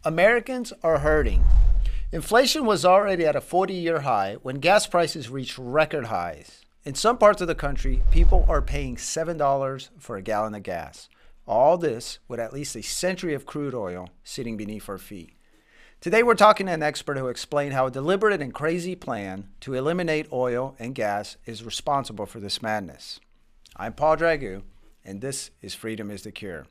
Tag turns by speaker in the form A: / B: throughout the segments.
A: Americans are hurting. Inflation was already at a 40-year high when gas prices reached record highs. In some parts of the country, people are paying $7 for a gallon of gas. All this with at least a century of crude oil sitting beneath our feet. Today, we're talking to an expert who explained how a deliberate and crazy plan to eliminate oil and gas is responsible for this madness. I'm Paul Dragoo, and this is Freedom is the Cure.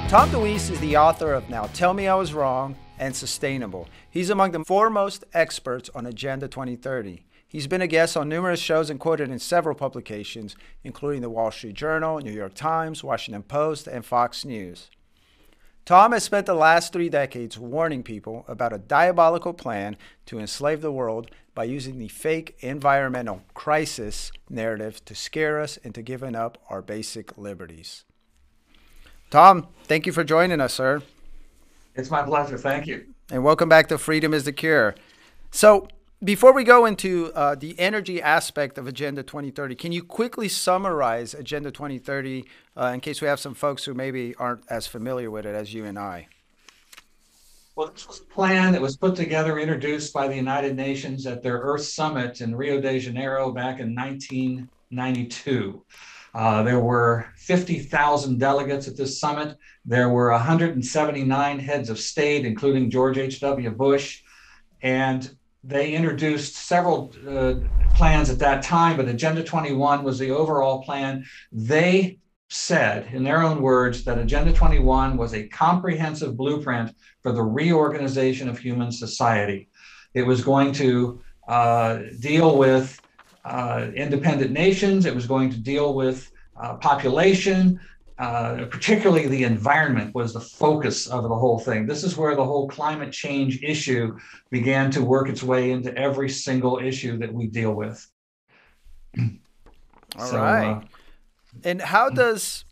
A: Tom DeWeese is the author of Now Tell Me I Was Wrong and Sustainable. He's among the foremost experts on Agenda 2030. He's been a guest on numerous shows and quoted in several publications, including the Wall Street Journal, New York Times, Washington Post, and Fox News. Tom has spent the last 3 decades warning people about a diabolical plan to enslave the world by using the fake environmental crisis narrative to scare us into giving up our basic liberties. Tom, thank you for joining us, sir.
B: It's my pleasure. Thank you.
A: And welcome back to Freedom is the Cure. So before we go into the energy aspect of Agenda 2030, can you quickly summarize Agenda 2030 in case we have some folks who maybe aren't as familiar with it as you and I?
B: Well, this was a plan that was put together, introduced by the United Nations at their Earth Summit in Rio de Janeiro back in 1992. There were 50,000 delegates at this summit. There were 179 heads of state, including George H.W. Bush. And they introduced several plans at that time, but Agenda 21 was the overall plan. They said, in their own words, that Agenda 21 was a comprehensive blueprint for the reorganization of human society. It was going to deal with independent nations. It was going to deal with population, particularly the environment was the focus of the whole thing. This is where the whole climate change issue began to work its way into every single issue that we deal with.
A: All right. And how does,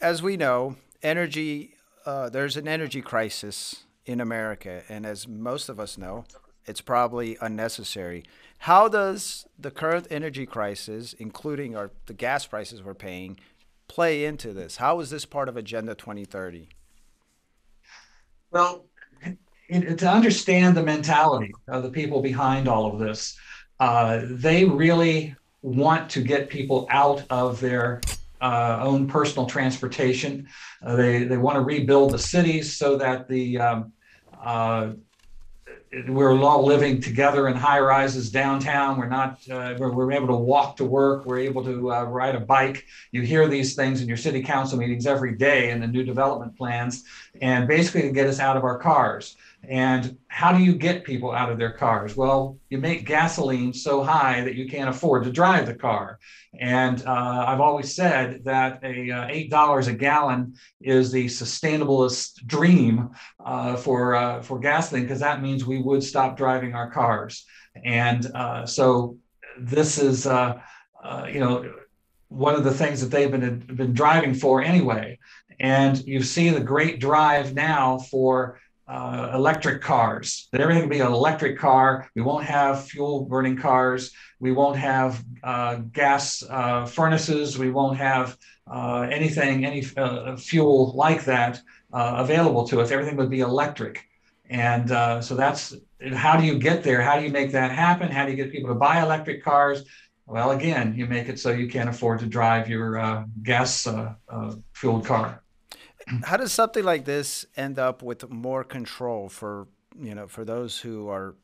A: as we know, energy, there's an energy crisis in America. And as most of us know, it's probably unnecessary. How does the current energy crisis, including the gas prices we're paying, play into this? How is this part of Agenda 2030?
B: Well, to understand the mentality of the people behind all of this, they really want to get people out of their own personal transportation. They want to rebuild the cities so that we're all living together in high rises downtown. We're able to walk to work. We're able to ride a bike. You hear these things in your city council meetings every day in the new development plans, and basically to get us out of our cars. And how do you get people out of their cars? Well, you make gasoline so high that you can't afford to drive the car. And I've always said that $8 a gallon is the sustainablest dream for gasoline, because that means we would stop driving our cars. And so this is one of the things that they've been driving for anyway. And you see the great drive now for electric cars, that everything will be an electric car. We won't have fuel burning cars. We won't have gas furnaces. We won't have any fuel like that available to us. Everything would be electric. And so that's, how do you get there? How do you make that happen? How do you get people to buy electric cars? Well, again, you make it so you can't afford to drive your gas fueled car.
A: How does something like this end up with more control for those who are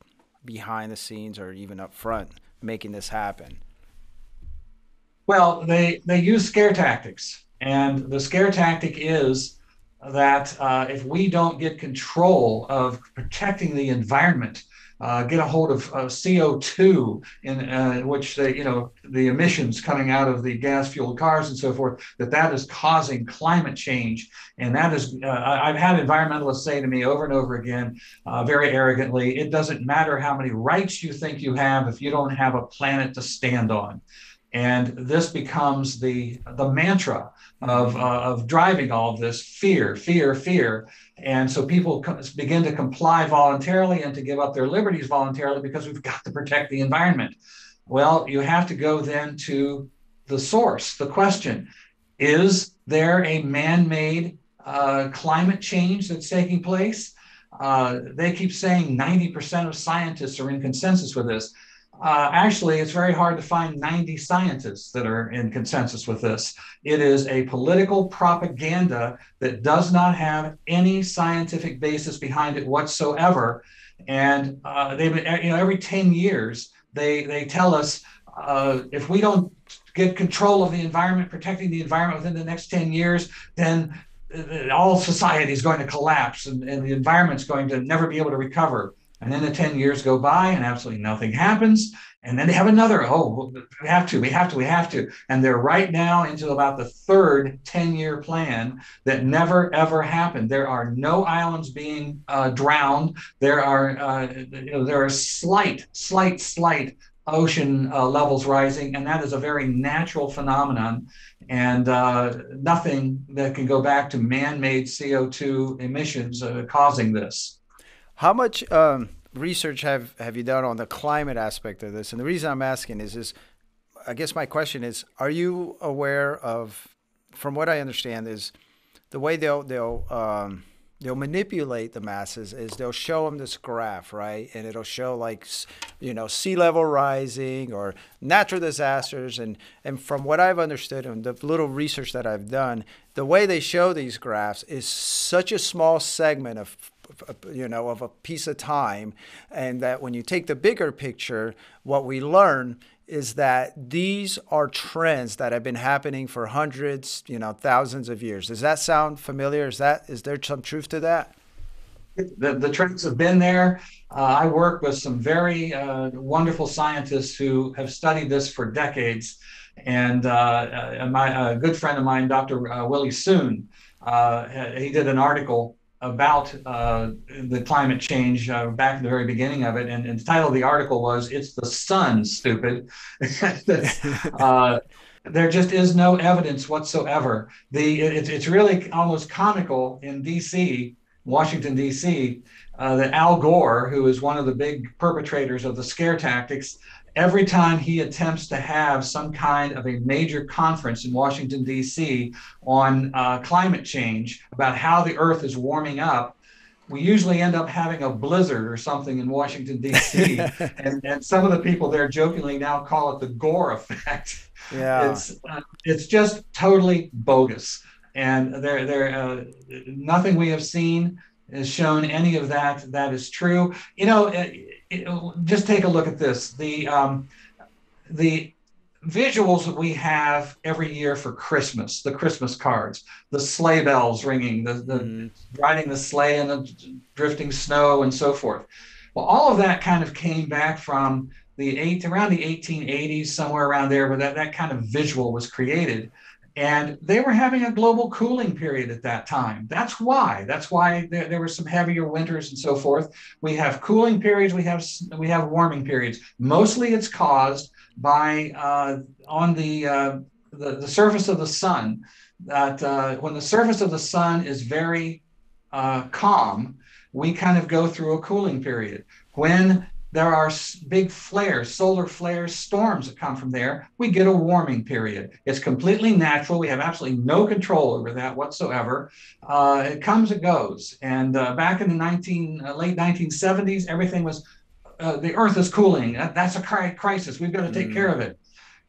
A: behind the scenes or even up front making this happen?
B: Well, they use scare tactics, and the scare tactic is that if we don't get control of protecting the environment, get a hold of CO2 in which the emissions coming out of the gas fueled cars and so forth, that is causing climate change. And that is, I've had environmentalists say to me over and over again, very arrogantly, it doesn't matter how many rights you think you have if you don't have a planet to stand on. And this becomes the mantra of driving all of this: fear, fear, fear. And so people begin to comply voluntarily and to give up their liberties voluntarily because we've got to protect the environment. Well, you have to go then to the source, the question. Is there a man-made climate change that's taking place? They keep saying 90% of scientists are in consensus with this. Actually, it's very hard to find 90 scientists that are in consensus with this. It is a political propaganda that does not have any scientific basis behind it whatsoever. And every 10 years, they tell us if we don't get control of the environment, protecting the environment within the next 10 years, then all society is going to collapse and the environment's going to never be able to recover. And then the 10 years go by and absolutely nothing happens. And then they have another, oh, we have to. And they're right now into about the third 10-year plan that never, ever happened. There are no islands being drowned. There are slight ocean levels rising, and that is a very natural phenomenon, and nothing that can go back to man-made CO2 emissions causing this.
A: How much research have you done on the climate aspect of this? And the reason I'm asking is I guess my question is, are you aware of, from what I understand, is the way they'll manipulate the masses is they'll show them this graph, right? And it'll show like, sea level rising or natural disasters. And from what I've understood and the little research that I've done, the way they show these graphs is such a small segment of a piece of time. And that when you take the bigger picture, what we learn is that these are trends that have been happening for hundreds, thousands of years. Does that sound familiar? Is there some truth to that?
B: The trends have been there. I work with some very wonderful scientists who have studied this for decades. And a good friend of mine, Dr. Willie Soon, he did an article about the climate change back in the very beginning of it. And the title of the article was, "It's the Sun, Stupid." There just is no evidence whatsoever. It's really almost comical in D.C., Washington, D.C., that Al Gore, who is one of the big perpetrators of the scare tactics, every time he attempts to have some kind of a major conference in Washington, D.C. on climate change, about how the Earth is warming up, we usually end up having a blizzard or something in Washington, D.C. and some of the people there jokingly now call it the Gore effect.
A: Yeah.
B: It's just totally bogus. And nothing we have seen has shown any of that is true. Just take a look at this. The visuals that we have every year for Christmas, the Christmas cards, the sleigh bells ringing, the riding the sleigh in the drifting snow and so forth. Well, all of that kind of came back from around the 1880s, somewhere around there, where that kind of visual was created. And they were having a global cooling period at that time. That's why there were some heavier winters and so forth. We have cooling periods, we have warming periods. Mostly it's caused by on the surface of the sun, that when the surface of the sun is very calm, we kind of go through a cooling period. When there are big flares, solar flares, storms that come from there, we get a warming period. It's completely natural. We have absolutely no control over that whatsoever. It comes and goes. And back in the late 1970s, everything was, the Earth is cooling. That's a crisis. We've got to take care of it.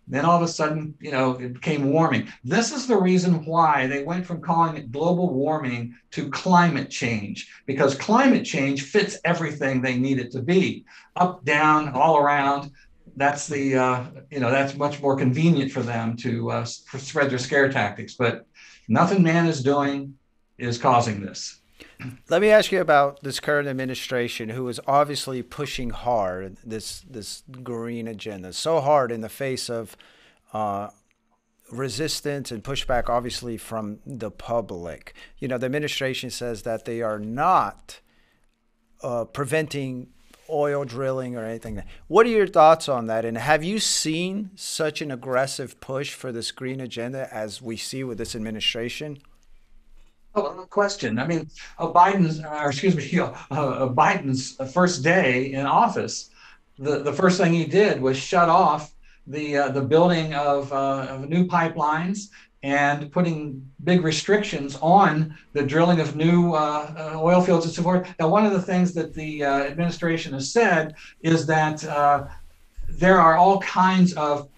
B: Then all of a sudden, it became warming. This is the reason why they went from calling it global warming to climate change, because climate change fits everything they need it to be. Up, down, all around. That's that's much more convenient for them to spread their scare tactics. But nothing man is doing is causing this.
A: Let me ask you about this current administration, who is obviously pushing hard this green agenda, so hard in the face of resistance and pushback, obviously, from the public. The administration says that they are not preventing oil drilling or anything. What are your thoughts on that? And have you seen such an aggressive push for this green agenda as we see with this administration?
B: Oh, no question. I mean, Biden's first day in office, the first thing he did was shut off the building of new pipelines and putting big restrictions on the drilling of new oil fields and so forth. Now, one of the things that the administration has said is that there are all kinds of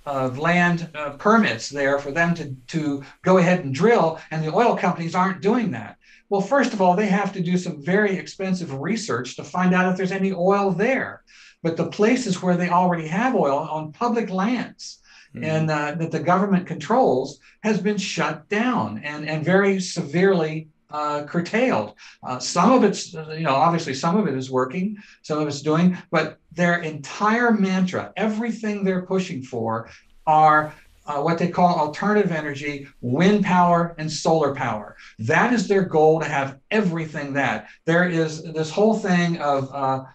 B: land permits there for them to go ahead and drill, and the oil companies aren't doing that. Well, first of all, they have to do some very expensive research to find out if there's any oil there. But the places where they already have oil on public lands and that the government controls has been shut down and very severely curtailed. Some of it's, obviously some of it is working, some of it's doing, but their entire mantra, everything they're pushing for are what they call alternative energy, wind power and solar power. That is their goal, to have everything that. There is this whole thing of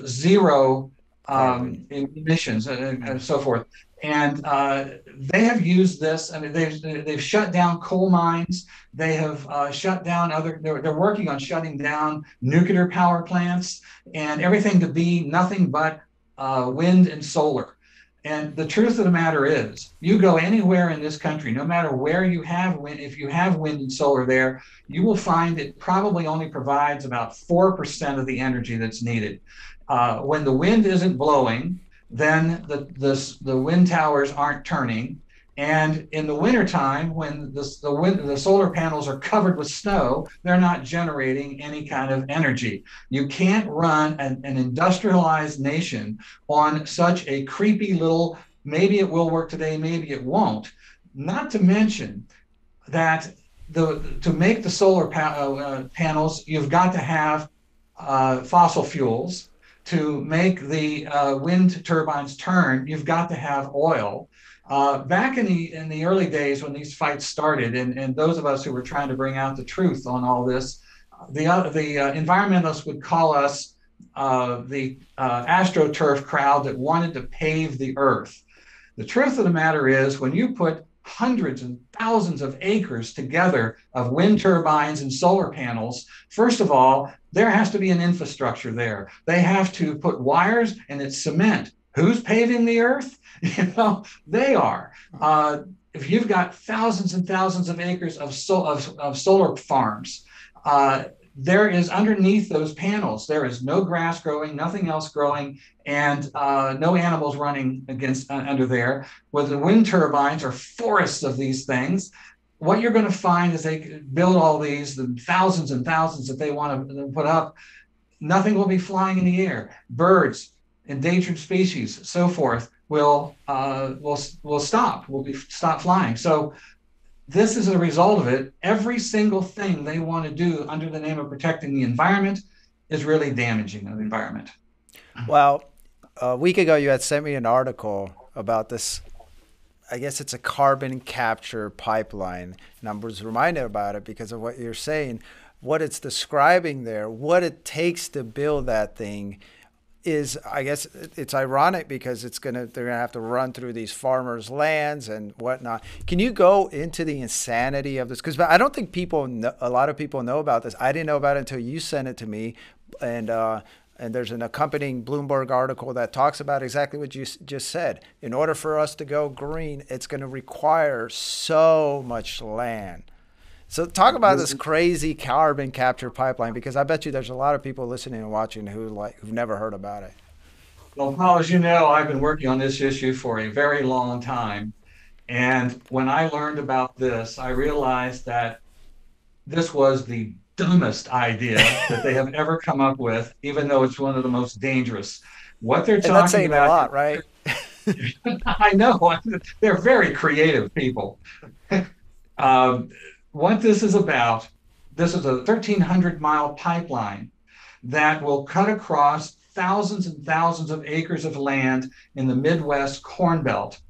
B: zero emissions and so forth. And they have used this. I mean, they've shut down coal mines. They have shut down they're working on shutting down nuclear power plants and everything to be nothing but wind and solar. And the truth of the matter is, you go anywhere in this country, no matter where you have wind, if you have wind and solar there, you will find it probably only provides about 4% of the energy that's needed. When the wind isn't blowing, then the wind towers aren't turning. And in the wintertime, when the solar panels are covered with snow, they're not generating any kind of energy. You can't run an industrialized nation on such a creepy little, maybe it will work today, maybe it won't. Not to mention that to make the solar panels, you've got to have fossil fuels. To make the wind turbines turn, you've got to have oil. Back in the early days when these fights started, and those of us who were trying to bring out the truth on all this, the environmentalists would call us the astroturf crowd that wanted to pave the earth. The truth of the matter is, when you put hundreds and thousands of acres together of wind turbines and solar panels, first of all, there has to be an infrastructure there. They have to put wires, and it's cement. Who's paving the earth? They are. If you've got thousands and thousands of acres of solar farms, there is underneath those panels, there is no grass growing, nothing else growing, and no animals running under there. With the wind turbines or forests of these things, what you're going to find is they build all these, the thousands and thousands that they want to put up, nothing will be flying in the air. Birds, endangered species, so forth, will stop flying. So this is a result of it. Every single thing they want to do under the name of protecting the environment is really damaging the environment.
A: Well, a week ago you had sent me an article about this. I guess it's a carbon capture pipeline. And I was reminded about it because of what you're saying. What it's describing there, what it takes to build that thing is, I guess it's ironic because they're gonna have to run through these farmers' lands and whatnot. Can you go into the insanity of this? Because I don't think a lot of people know about this. I didn't know about it until you sent it to me, and there's an accompanying Bloomberg article that talks about exactly what you just said. In order for us to go green, it's going to require so much land. So talk about this crazy carbon capture pipeline, because I bet you there's a lot of people listening and watching who've never heard about it.
B: Well, Paul, as you know, I've been working on this issue for a very long time. And when I learned about this, I realized that this was the dumbest idea that they have ever come up with, even though it's one of the most dangerous. What they're talking
A: that's saying
B: about,
A: a lot, right?
B: I know, they're very creative people. What this is about, this is a 1,300-mile pipeline that will cut across thousands and thousands of acres of land in the Midwest Corn Belt.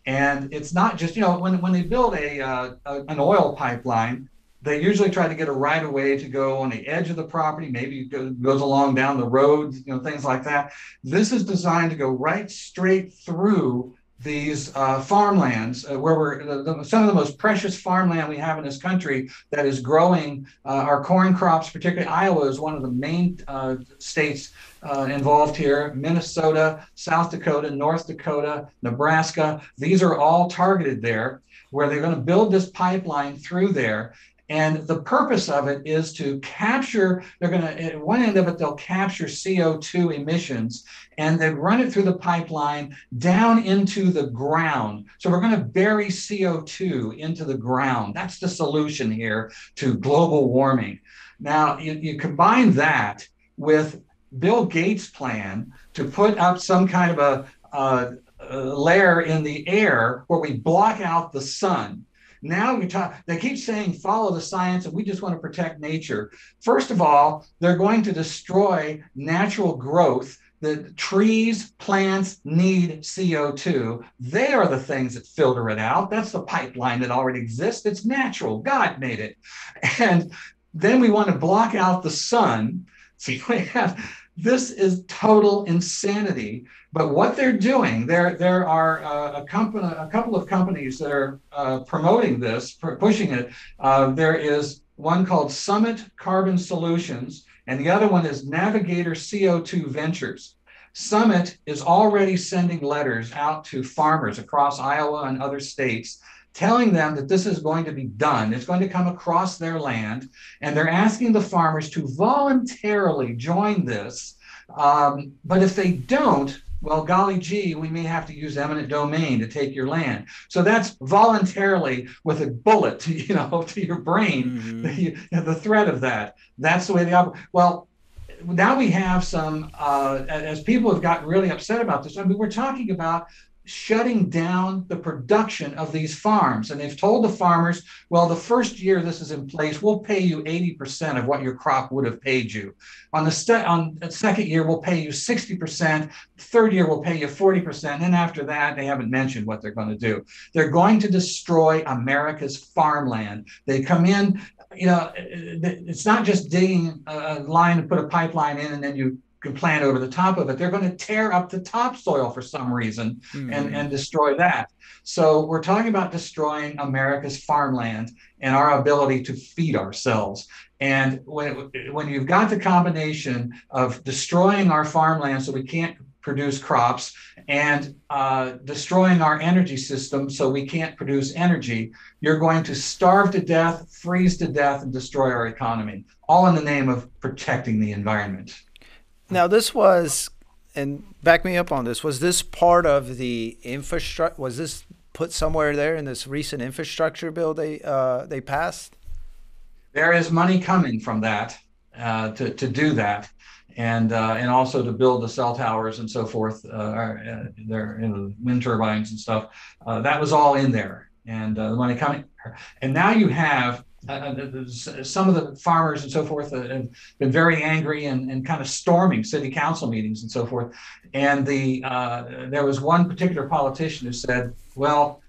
B: And it's not just, when they build an oil pipeline, they usually try to get a right of way to go on the edge of the property. Maybe it goes along down the road, things like that. This is designed to go right straight through these farmlands where some of the most precious farmland we have in this country that is growing our corn crops. Particularly Iowa is one of the main states involved here. Minnesota, South Dakota, North Dakota, Nebraska, these are all targeted there, where they're going to build this pipeline through there. And the purpose of it is to capture, they're going to, at one end of it, they'll capture CO2 emissions and then run it through the pipeline down into the ground. So we're going to bury CO2 into the ground. That's the solution here to global warming. Now, you combine that with Bill Gates' plan to put up some kind of a layer in the air where we block out the sun. Now they keep saying, follow the science, and we just want to protect nature. First of all, they're going to destroy natural growth. The trees, plants need CO2. They are the things that filter it out. That's the pipeline that already exists. It's natural. God made it. And then we want to block out the sun. So this is total insanity. But what they're doing, there are a couple of companies that are promoting this, pushing it. There is one called Summit Carbon Solutions, and the other one is Navigator CO2 Ventures. Summit is already sending letters out to farmers across Iowa and other states, telling them that this is going to be done. It's going to come across their land, and they're asking the farmers to voluntarily join this. But if they don't, well, golly gee, we may have to use eminent domain to take your land. So that's voluntarily with a bullet, to your brain, the threat of that. That's the way they operate. Well, now we have some, as people have gotten really upset about this, I mean, we're talking about shutting down the production of these farms. And they've told the farmers, well, the first year this is in place, we'll pay you 80% of what your crop would have paid you. On the second year, we'll pay you 60%. Third year, we'll pay you 40%. And then after that, they haven't mentioned what they're going to do. They're going to destroy America's farmland. They come in, it's not just digging a line and put a pipeline in and then you can plant over the top of it. They're going to tear up the topsoil for some reason and destroy that. So we're talking about destroying America's farmland and our ability to feed ourselves. And when you've got the combination of destroying our farmland so we can't produce crops and destroying our energy system so we can't produce energy, you're going to starve to death, freeze to death, and destroy our economy, all in the name of protecting the environment.
A: Now, this was, and back me up on this, was this part of the infrastructure? Was this put somewhere there in this recent infrastructure bill they passed?
B: There is money coming from that to do that, and also to build the cell towers and so forth. There, wind turbines and stuff. That was all in there, and the money coming. And now you have. Some of the farmers and so forth have been very angry and kind of storming city council meetings and so forth. And there was one particular politician who said, well,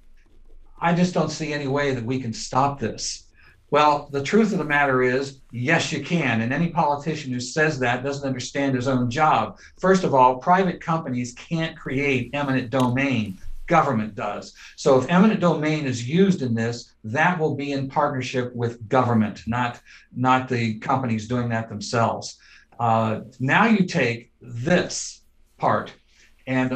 B: I just don't see any way that we can stop this. Well, the truth of the matter is, yes, you can. And any politician who says that doesn't understand his own job. First of all, private companies can't create eminent domain. Government does. So if eminent domain is used in this, that will be in partnership with government, not the companies doing that themselves. Now you take this part and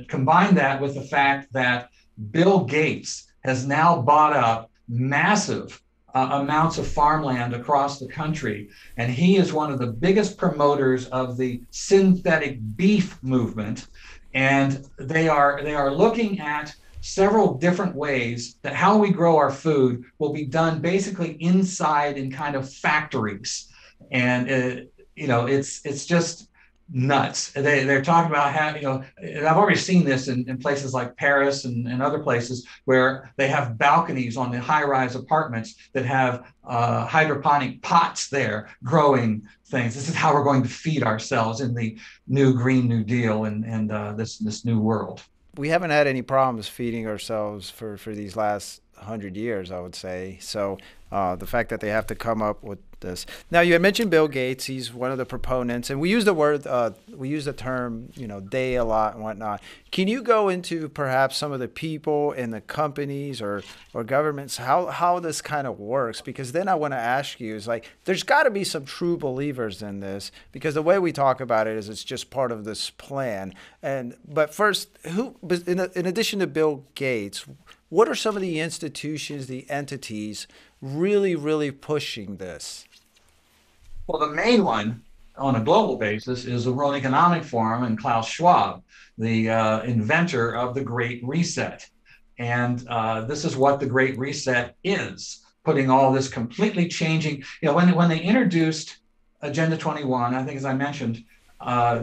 B: combine that with the fact that Bill Gates has now bought up massive amounts of farmland across the country. And he is one of the biggest promoters of the synthetic beef movement. And they are looking at several different ways that how we grow our food will be done basically inside in kind of factories. And it's just nuts. They're talking about how, I've already seen this in places like Paris and other places where they have balconies on the high-rise apartments that have hydroponic pots there growing things. This is how we're going to feed ourselves in the new Green New Deal and this new world.
A: We haven't had any problems feeding ourselves for these last 100 years, I would say. So the fact that they have to come up with this. Now, you had mentioned Bill Gates. He's one of the proponents, and we use the term, they a lot and whatnot. Can you go into perhaps some of the people and the companies or governments, how this kind of works? Because then I want to ask you is like, there's got to be some true believers in this, because the way we talk about it is it's just part of this plan. But first, in addition to Bill Gates, what are some of the institutions, the entities really, really pushing this?
B: Well, the main one on a global basis is the World Economic Forum and Klaus Schwab, the inventor of the Great Reset. And this is what the Great Reset is, putting all this completely changing. When they introduced Agenda 21, I think, as I mentioned,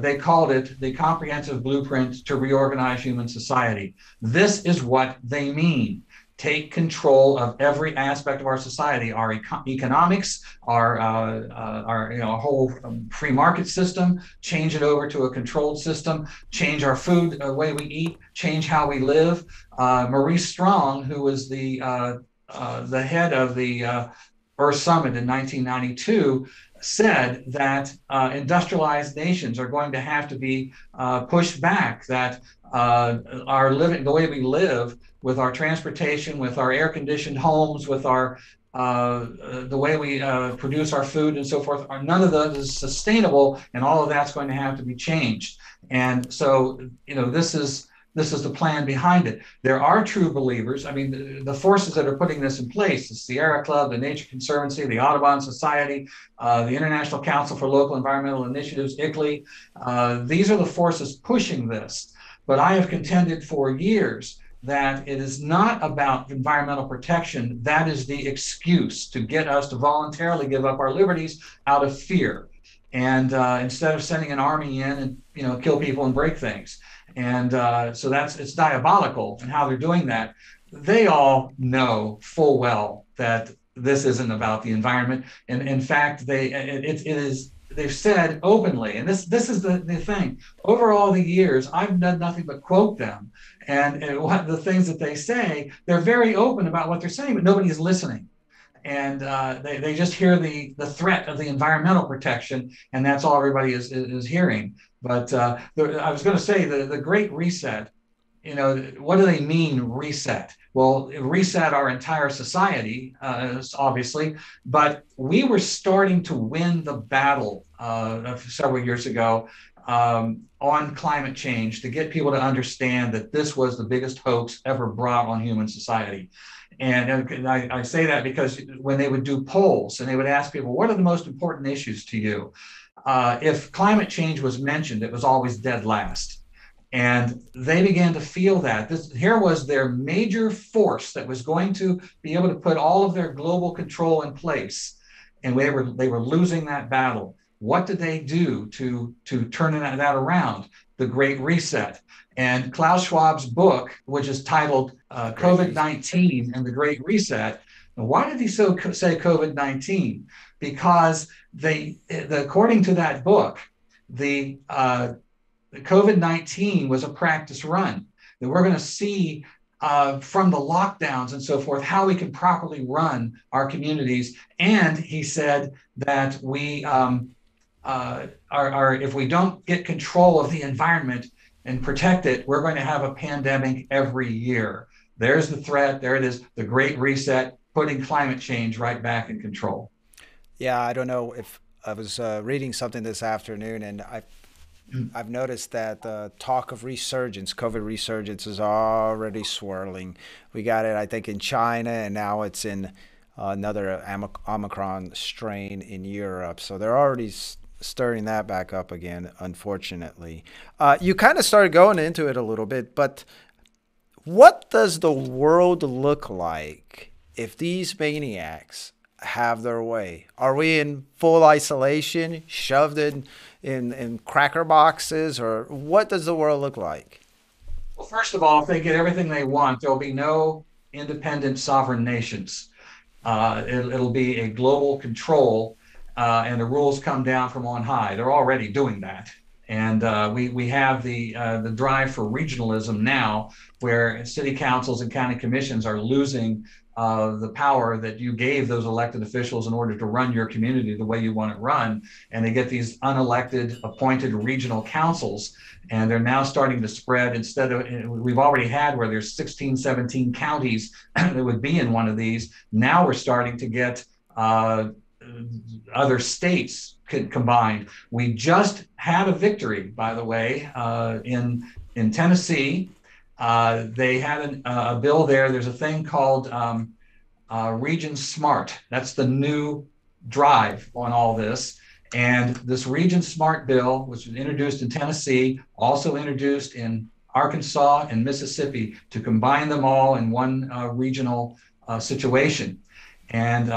B: they called it the comprehensive blueprint to reorganize human society. This is what they mean. Take control of every aspect of our society, our economics, our whole free market system, change it over to a controlled system, change our food, the way we eat, change how we live. Maurice Strong, who was the head of the Earth Summit in 1992, said that industrialized nations are going to have to be pushed back, that the way we live, with our transportation, with our air-conditioned homes, with our the way we produce our food and so forth, none of that is sustainable, and all of that's going to have to be changed. And so, this is the plan behind it. There are true believers. I mean, the forces that are putting this in place, the Sierra Club, the Nature Conservancy, the Audubon Society, the International Council for Local Environmental Initiatives, ICLEI, these are the forces pushing this. But I have contended for years that it is not about environmental protection. That is the excuse to get us to voluntarily give up our liberties out of fear. And instead of sending an army in and kill people and break things. And so it's diabolical in how they're doing that. They all know full well that this isn't about the environment. And in fact, they've said openly, and this is the thing. Over all the years, I've done nothing but quote them. And what the things that they say, they're very open about what they're saying, but nobody is listening. And they just hear the threat of the environmental protection, and that's all everybody is hearing. But I was going to say the Great Reset, what do they mean reset? Well, reset our entire society, obviously, but we were starting to win the battle several years ago on climate change, to get people to understand that this was the biggest hoax ever brought on human society. And I say that because when they would do polls and they would ask people, what are the most important issues to you? If climate change was mentioned, it was always dead last. And they began to feel that here was their major force that was going to be able to put all of their global control in place. And they were losing that battle. What did they do to turn that around? The Great Reset. And Klaus Schwab's book, which is titled COVID-19 and the Great Reset. And why did he say COVID-19? Because according to that book, the COVID-19 was a practice run. That we're going to see from the lockdowns and so forth how we can properly run our communities. And he said that we if we don't get control of the environment and protect it, we're going to have a pandemic every year. There's the threat. There it is, the Great Reset, putting climate change right back in control.
A: Yeah, I don't know if I was reading something this afternoon, and I've noticed that the talk of resurgence, COVID resurgence, is already swirling. We got it, I think, in China, and now it's in another Omicron strain in Europe. So they're already stirring that back up again, unfortunately. You kind of started going into it a little bit, but what does the world look like if these maniacs have their way? Are we in full isolation, shoved in cracker boxes, or what does the world look like?
B: Well, first of all, if they get everything they want, there'll be no independent sovereign nations. It'll be a global control, and the rules come down from on high. They're already doing that. And we have the drive for regionalism now, where city councils and county commissions are losing the power that you gave those elected officials in order to run your community the way you want it run. And they get these unelected, appointed regional councils. And they're now starting to spread. Instead of, we've already had where there's 16, 17 counties that would be in one of these. Now we're starting to get other states combined. We just had a victory, by the way, in Tennessee. They had a bill there. There's a thing called Region Smart. That's the new drive on all this. And this Region Smart bill, which was introduced in Tennessee, also introduced in Arkansas and Mississippi, to combine them all in one regional situation. And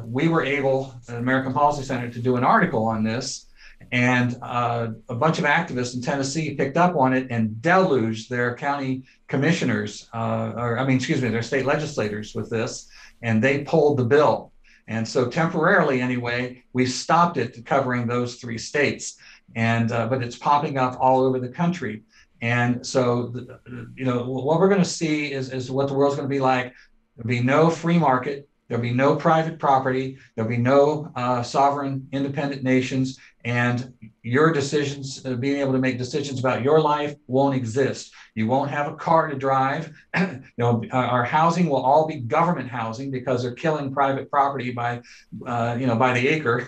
B: we were able, at American Policy Center, to do an article on this. And a bunch of activists in Tennessee picked up on it and deluged their county commissioners, their state legislators with this, and they pulled the bill. And so temporarily, anyway, we stopped it covering those 3 states. And but it's popping up all over the country. And so, what we're going to see is what the world's going to be like. There'll be no free market. There'll be no private property. There'll be no sovereign independent nations. And your decisions, being able to make decisions about your life, won't exist. You won't have a car to drive. Our housing will all be government housing, because they're killing private property by the acre.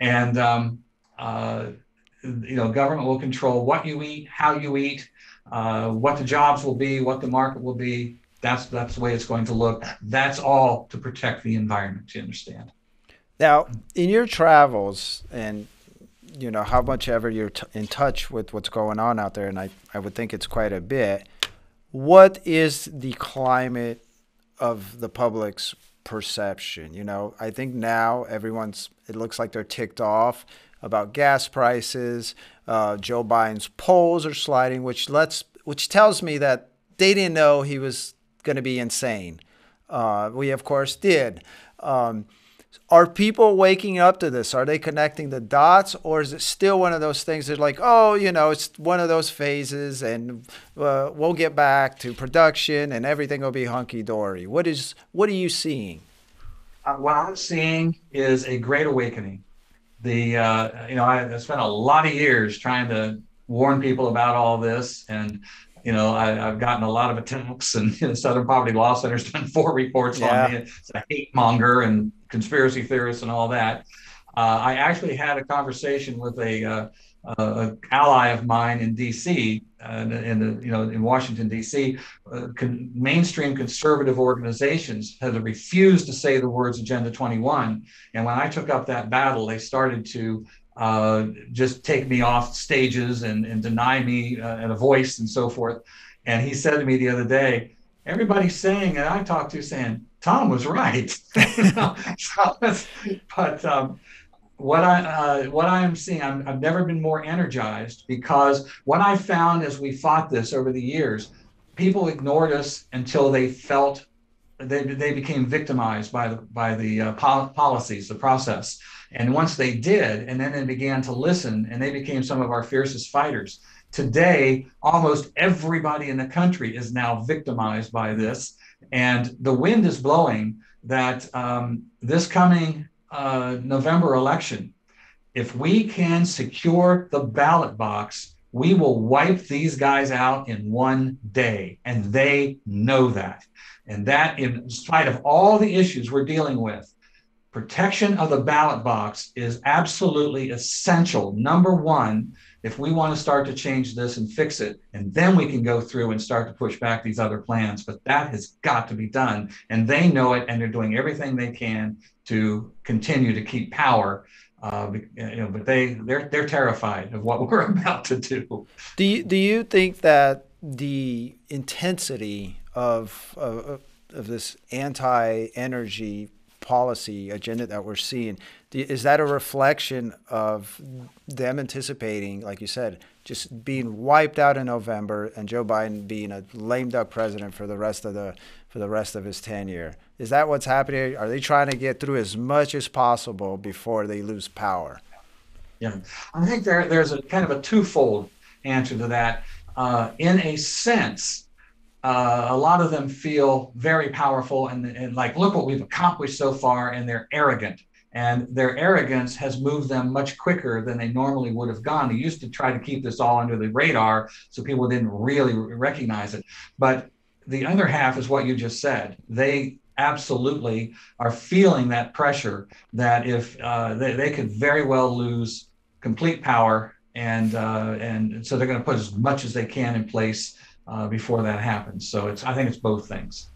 B: And government will control what you eat, how you eat, what the jobs will be, what the market will be. That's the way it's going to look. That's all to protect the environment, you understand?
A: Now, in your travels, and how much ever you're in touch with what's going on out there, and I would think it's quite a bit, what is the climate of the public's perception? I think now it looks like they're ticked off about gas prices. Joe Biden's polls are sliding, which tells me that they didn't know he was going to be insane. We, of course, did. Are people waking up to this? Are they connecting the dots? Or is it still one of those things that are like, it's one of those phases, and we'll get back to production and everything will be hunky-dory? What are you seeing?
B: What I'm seeing is a great awakening. I spent a lot of years trying to warn people about all this, and I've gotten a lot of attacks, and Southern Poverty Law Center's done 4 reports on me. It's a hate monger and conspiracy theorist and all that. I actually had a conversation with a ally of mine in D.C. In Washington D.C. Mainstream conservative organizations have refused to say the words Agenda 21, and when I took up that battle, they started to just take me off stages and deny me a voice and so forth. And he said to me the other day, everybody's saying, and I talked to, saying, Tom was right. But what I'm seeing, I've never been more energized, because what I found as we fought this over the years, people ignored us until they felt they became victimized by the policies, the process. And once they did, and then they began to listen, and they became some of our fiercest fighters. Today, almost everybody in the country is now victimized by this. And the wind is blowing that this coming November election, if we can secure the ballot box, we will wipe these guys out in one day. And they know that. And that, in spite of all the issues we're dealing with, protection of the ballot box is absolutely essential. Number one, if we want to start to change this and fix it, and then we can go through and start to push back these other plans. But that has got to be done, and they know it, and they're doing everything they can to continue to keep power. But they're terrified of what we're about to do.
A: Do you think that the intensity of this anti-energy policy agenda that we're seeing, is that a reflection of them anticipating, like you said, just being wiped out in November and Joe Biden being a lame duck president for the rest of his tenure? Is that what's happening? Are they trying to get through as much as possible before they lose power?
B: Yeah, I think there's a kind of a twofold answer to that. In a sense, a lot of them feel very powerful and like, look what we've accomplished so far, and they're arrogant. And their arrogance has moved them much quicker than they normally would have gone. They used to try to keep this all under the radar so people didn't really recognize it. But the other half is what you just said. They absolutely are feeling that pressure that if they could very well lose complete power, and so they're going to put as much as they can in place before that happens. So I think it's both things.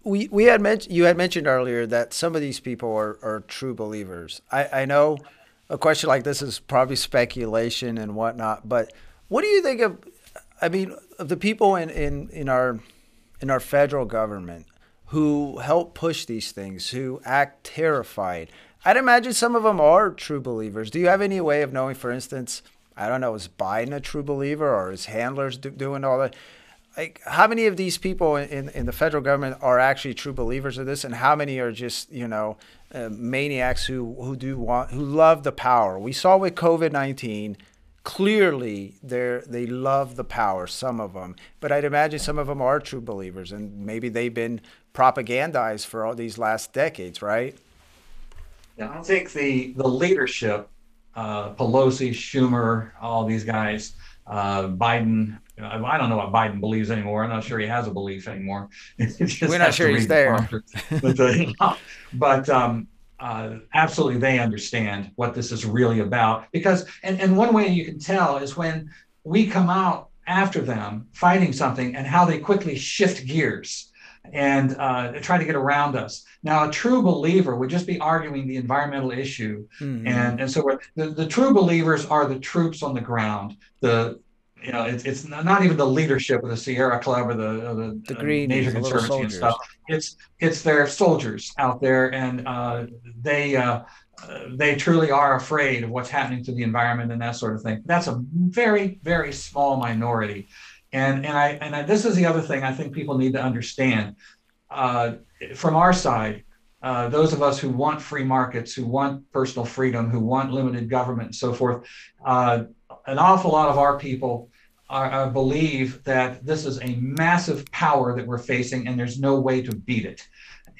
A: We had mentioned, you had mentioned earlier that some of these people are true believers. I know a question like this is probably speculation and whatnot, but what do you think of? I mean, of the people in our federal government who help push these things, who act terrified. I'd imagine some of them are true believers. Do you have any way of knowing, for instance, I don't know, is Biden a true believer, or is handlers doing all that? Like, how many of these people in the federal government are actually true believers of this, and how many are just, maniacs who love the power? We saw with COVID-19, clearly they love the power, some of them, but I'd imagine some of them are true believers, and maybe they've been propagandized for all these last decades, right?
B: Yeah, I think the leadership, Pelosi, Schumer, all these guys, Biden. I don't know what Biden believes anymore. I'm not sure he has a belief anymore.
A: We're not sure he's there.
B: But absolutely, they understand what this is really about. Because, and one way you can tell is when we come out after them fighting something and how they quickly shift gears and try to get around us. Now, a true believer would just be arguing the environmental issue. Mm-hmm. And so the true believers are the troops on the ground, it's not even the leadership of the Sierra Club or the
A: Greenies,
B: Nature Conservancy and stuff. It's their soldiers out there, and they truly are afraid of what's happening to the environment and that sort of thing. That's a very, very small minority, and this is the other thing I think people need to understand. From our side, those of us who want free markets, who want personal freedom, who want limited government and so forth, an awful lot of our people believe that this is a massive power that we're facing and there's no way to beat it.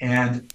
B: And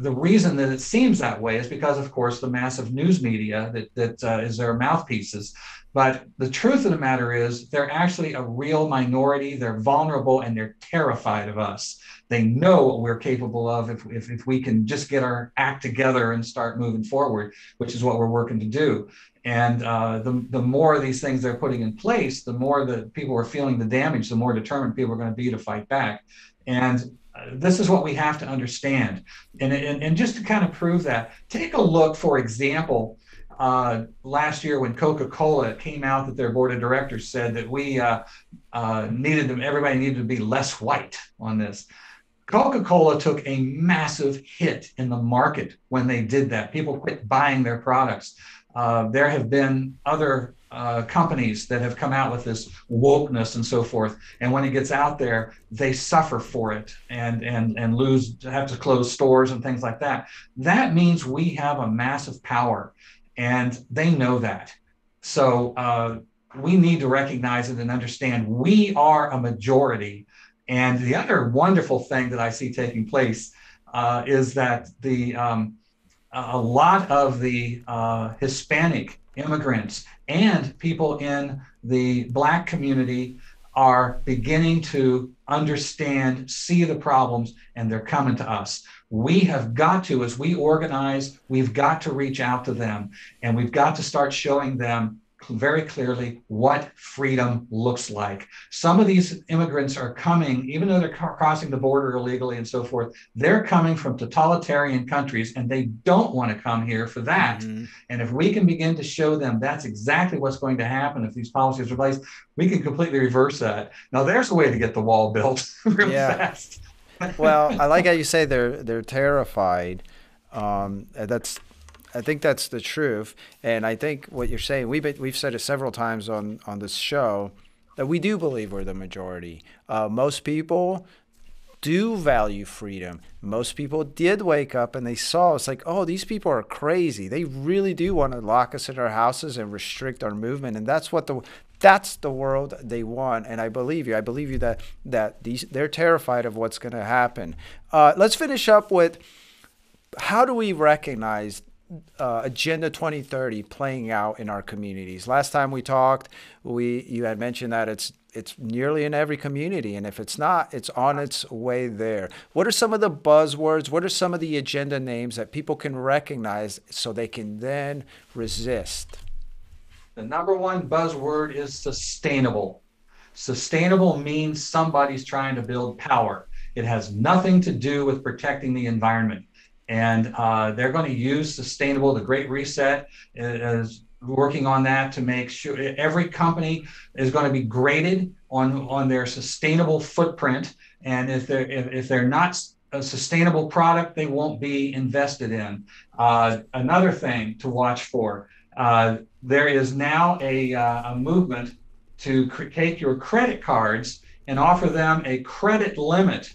B: the reason that it seems that way is because, of course, the massive news media that is their mouthpieces. But the truth of the matter is they're actually a real minority. They're vulnerable and they're terrified of us. They know what we're capable of if we can just get our act together and start moving forward, which is what we're working to do. And the more of these things they're putting in place, the more that people are feeling the damage, the more determined people are going to be to fight back. And this is what we have to understand. And just to kind of prove that, take a look, for example, last year when Coca-Cola came out that their board of directors said that we everybody needed to be less white on this. Coca-Cola took a massive hit in the market when they did that. People quit buying their products. There have been other companies that have come out with this wokeness and so forth. And when it gets out there, they suffer for it and have to close stores and things like that. That means we have a massive power, and they know that. So we need to recognize it and understand we are a majority. And the other wonderful thing that I see taking place is that a lot of the Hispanic immigrants and people in the Black community are beginning to understand, see the problems, and they're coming to us. We have got to, as we organize, we've got to reach out to them, and we've got to start showing them very clearly what freedom looks like. Some of these immigrants are coming, even though they're crossing the border illegally and so forth, they're coming from totalitarian countries and they don't want to come here for that. Mm-hmm. And if we can begin to show them that's exactly what's going to happen if these policies are placed, we can completely reverse that. Now there's a way to get the wall built really fast.
A: Well, I like how you say they're terrified. I think that's the truth, and I think what you're saying, we've said it several times on this show, that we do believe we're the majority. Most people do value freedom. Most people did wake up and they saw, it's like, oh, these people are crazy. They really do want to lock us in our houses and restrict our movement. And that's the world they want. And I believe you. I believe you that they're terrified of what's going to happen. Let's finish up with, how do we recognize Agenda 2030 playing out in our communities? Last time we talked, you had mentioned that it's nearly in every community, and if it's not, it's on its way there. What are some of the buzzwords? What are some of the agenda names that people can recognize so they can then resist?
B: The number one buzzword is sustainable. Sustainable means somebody's trying to build power. It has nothing to do with protecting the environment. And they're going to use sustainable. The Great Reset is working on that to make sure every company is going to be graded on their sustainable footprint. And if they're not a sustainable product, they won't be invested in. Another thing to watch for, there is now a movement to take your credit cards and offer them a credit limit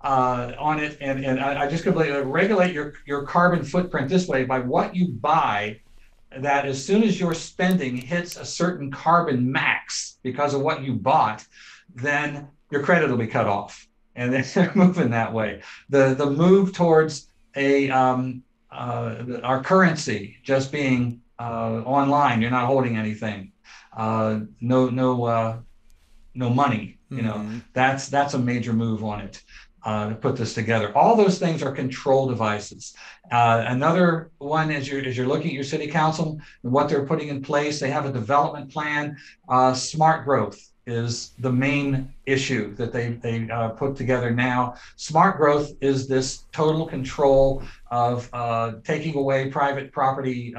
B: on it, and I just completely regulate your carbon footprint this way by what you buy, that as soon as your spending hits a certain carbon max because of what you bought, then your credit will be cut off. And they're moving that way. The move towards our currency just being online, you're not holding anything, no money, that's a major move on it. To put this together. All those things are control devices. Another one, as you're looking at your city council and what they're putting in place, they have a development plan. Smart growth is the main issue that they put together now. Smart growth is this total control of taking away private property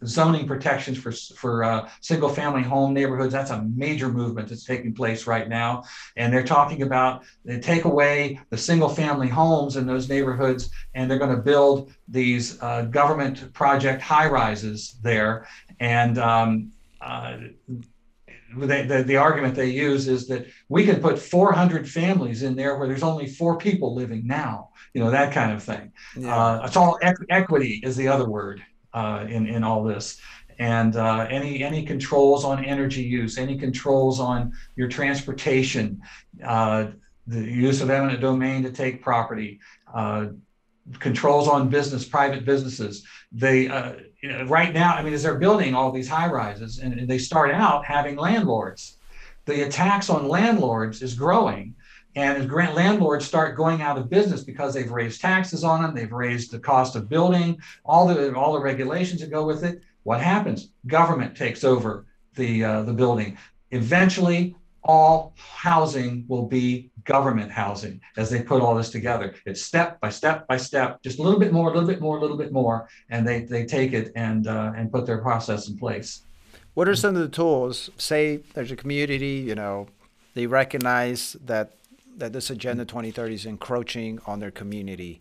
B: zoning protections for single family home neighborhoods. That's a major movement that's taking place right now. And they're talking about they take away the single family homes in those neighborhoods, and they're going to build these government project high rises there. And the argument they use is that we can put 400 families in there where there's only 4 people living now, that kind of thing. Yeah. It's all equity is the other word in all this. And any controls on energy use, any controls on your transportation, the use of eminent domain to take property, controls on private businesses. They right now, as they're building all these high rises, and they start out having landlords, the attacks on landlords is growing. And as landlords start going out of business because they've raised taxes on them, they've raised the cost of building, all the regulations that go with it. What happens? Government takes over the building. Eventually, all housing will be government housing as they put all this together. It's step by step by step, just a little bit more, a little bit more, a little bit more, and they take it and put their process in place.
A: What are some of the tools? Say there's a community, they recognize that this Agenda 2030 is encroaching on their community.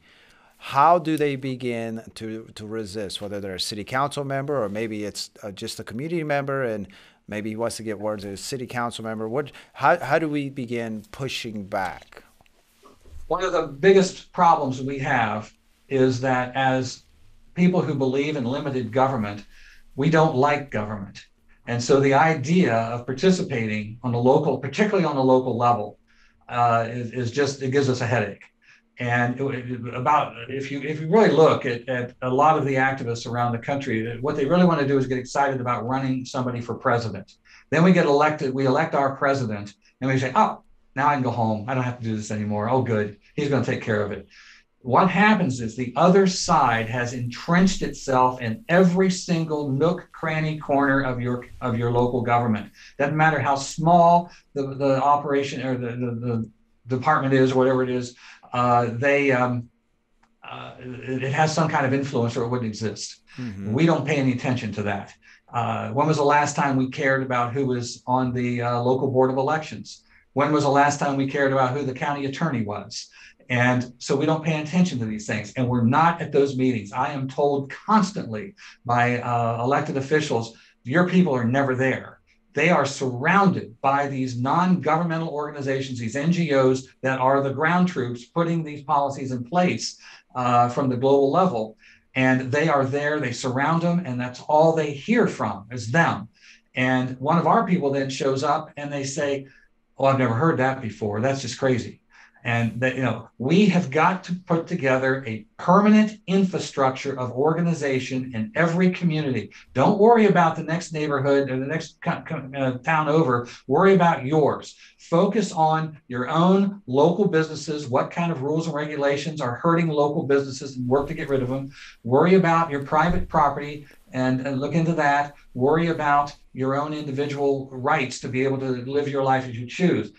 A: How do they begin to resist? Whether they're a city council member, or maybe it's just a community member, and maybe he wants to get words as a city council member. How do we begin pushing back?
B: One of the biggest problems we have is that as people who believe in limited government, we don't like government. And so the idea of participating on the local, particularly on the local level, it gives us a headache. And if you really look at a lot of the activists around the country, what they really want to do is get excited about running somebody for president. Then we get elected, we elect our president, and we say, oh, now I can go home. I don't have to do this anymore. Oh, good. He's going to take care of it. What happens is the other side has entrenched itself in every single nook, cranny, corner of your local government. Doesn't matter how small the operation or the department is, whatever it is. It has some kind of influence, or it wouldn't exist. Mm-hmm. We don't pay any attention to that. When was the last time we cared about who was on the local board of elections? When was the last time we cared about who the county attorney was? And so we don't pay attention to these things, and we're not at those meetings. I am told constantly by elected officials, your people are never there. they are surrounded by these non-governmental organizations, these NGOs that are the ground troops putting these policies in place from the global level. And they are there, they surround them, and that's all they hear from is them. And one of our people then shows up and they say, oh, I've never heard that before. That's just crazy. And that, we have got to put together a permanent infrastructure of organization in every community. Don't worry about the next neighborhood or the next town over. Worry about yours. Focus on your own local businesses. What kind of rules and regulations are hurting local businesses, and work to get rid of them. Worry about your private property and look into that. Worry about your own individual rights to be able to live your life as you choose.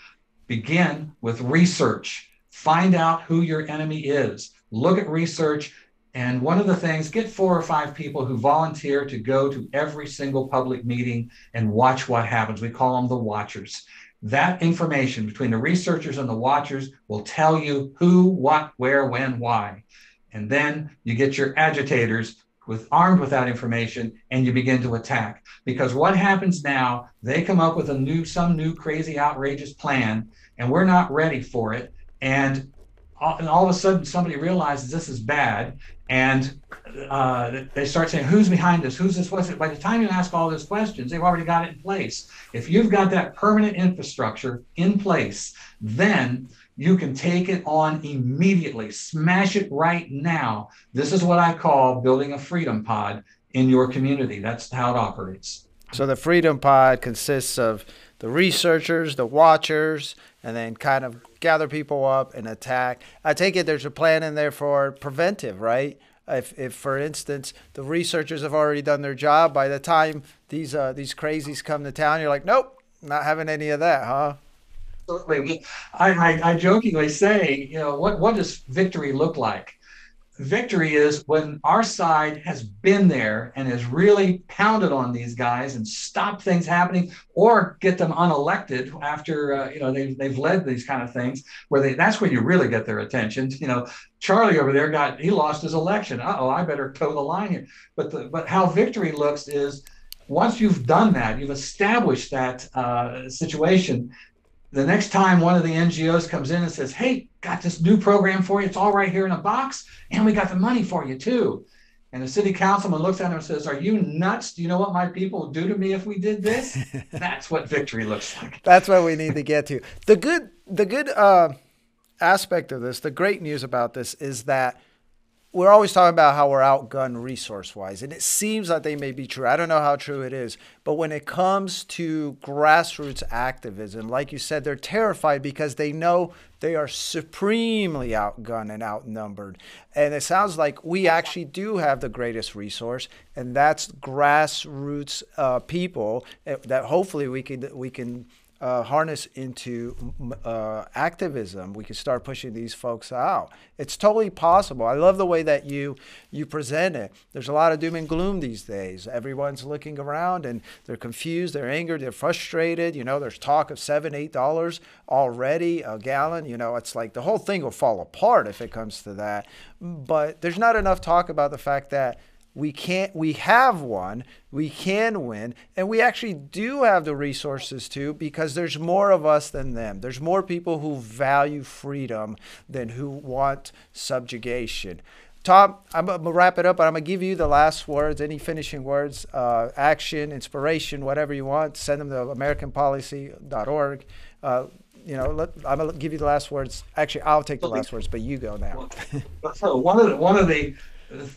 B: Begin with research. Find out who your enemy is. Look at research. And one of the things, get 4 or 5 people who volunteer to go to every single public meeting and watch what happens. We call them the watchers. That information between the researchers and the watchers will tell you who, what, where, when, why. And then you get your agitators armed with that information, and you begin to attack. Because what happens now, they come up with some new crazy, outrageous plan, and we're not ready for it. And all of a sudden, somebody realizes this is bad, and they start saying, who's behind this? Who's this? What's it? By the time you ask all those questions, they've already got it in place. If you've got that permanent infrastructure in place, then you can take it on immediately, smash it right now. This is what I call building a freedom pod in your community. That's how it operates.
A: So the freedom pod consists of the researchers, the watchers, and then kind of gather people up and attack. I take it there's a plan in there for preventive, right? If for instance, the researchers have already done their job, by the time these crazies come to town, you're like, nope, not having any of that, huh?
B: Absolutely. I jokingly say, what does victory look like? Victory is when our side has been there and has really pounded on these guys and stopped things happening, or get them unelected after they've led these kind of things. That's where you really get their attention. Charlie over there he lost his election. I better toe the line here. But how victory looks is once you've done that, you've established that situation. The next time one of the NGOs comes in and says, hey, got this new program for you. It's all right here in a box. And we got the money for you, too. And the city councilman looks at him and says, are you nuts? Do you know what my people would do to me if we did this? That's what victory looks like.
A: That's what we need to get to. The good aspect of this, the great news about this is that we're always talking about how we're outgunned resource-wise, and it seems like they may be true. I don't know how true it is, but when it comes to grassroots activism, like you said, they're terrified because they know they are supremely outgunned and outnumbered. And it sounds like we actually do have the greatest resource, and that's grassroots people that hopefully we can harness into activism. We can start pushing these folks out. It's totally possible. I love the way that you present it. There's a lot of doom and gloom these days. Everyone's looking around and they're confused, they're angered, they're frustrated. There's talk of $7, $8 already a gallon. It's like the whole thing will fall apart if it comes to that. But there's not enough talk about the fact that we have won, we can win, and we actually do have the resources to, because there's more of us than them. There's more people who value freedom than who want subjugation. Tom, I'm going to wrap it up, but I'm going to give you the last words, any finishing words, action, inspiration, whatever you want. Send them to americanpolicy.org. I'm going to give you the last words. Actually, I'll take the last words, but you go now.
B: So one of the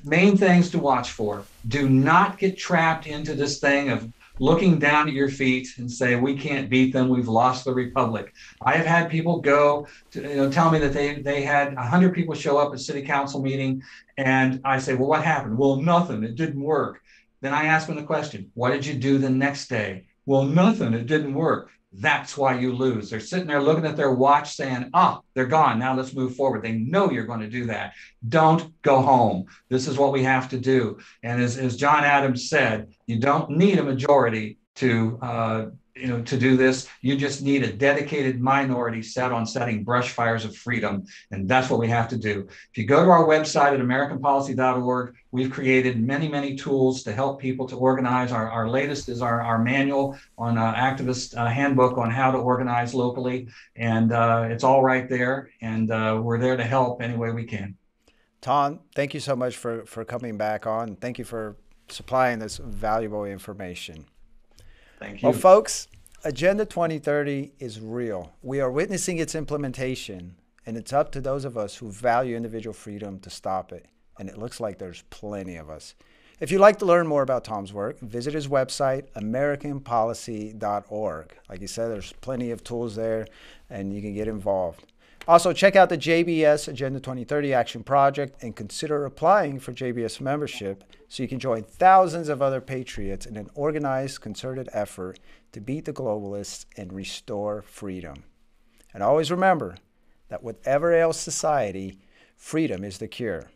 B: main things to watch for: do not get trapped into this thing of looking down at your feet and say, we can't beat them, we've lost the republic. I have had people go to, tell me that they had 100 people show up at city council meeting, and I say, well, what happened? Well, nothing, it didn't work. Then I ask them the question, what did you do the next day? Well, nothing, it didn't work. That's why you lose. They're sitting there looking at their watch saying, they're gone. Now let's move forward. They know you're going to do that. Don't go home. This is what we have to do. And as John Adams said, you don't need a majority to to do this. You just need a dedicated minority set on setting brush fires of freedom. And that's what we have to do. If you go to our website at americanpolicy.org, we've created many, many tools to help people to organize. Our latest is our manual on activist handbook on how to organize locally. And it's all right there. And we're there to help any way we can.
A: Tom, thank you so much for coming back on. Thank you for supplying this valuable information.
B: Thank you.
A: Well, folks, Agenda 2030 is real. We are witnessing its implementation, and it's up to those of us who value individual freedom to stop it. And it looks like there's plenty of us. If you'd like to learn more about Tom's work, visit his website, americanpolicy.org. Like you said, there's plenty of tools there, and you can get involved. Also, check out the JBS Agenda 2030 Action Project and consider applying for JBS membership so you can join thousands of other patriots in an organized, concerted effort to beat the globalists and restore freedom. And always remember that whatever ails society, freedom is the cure.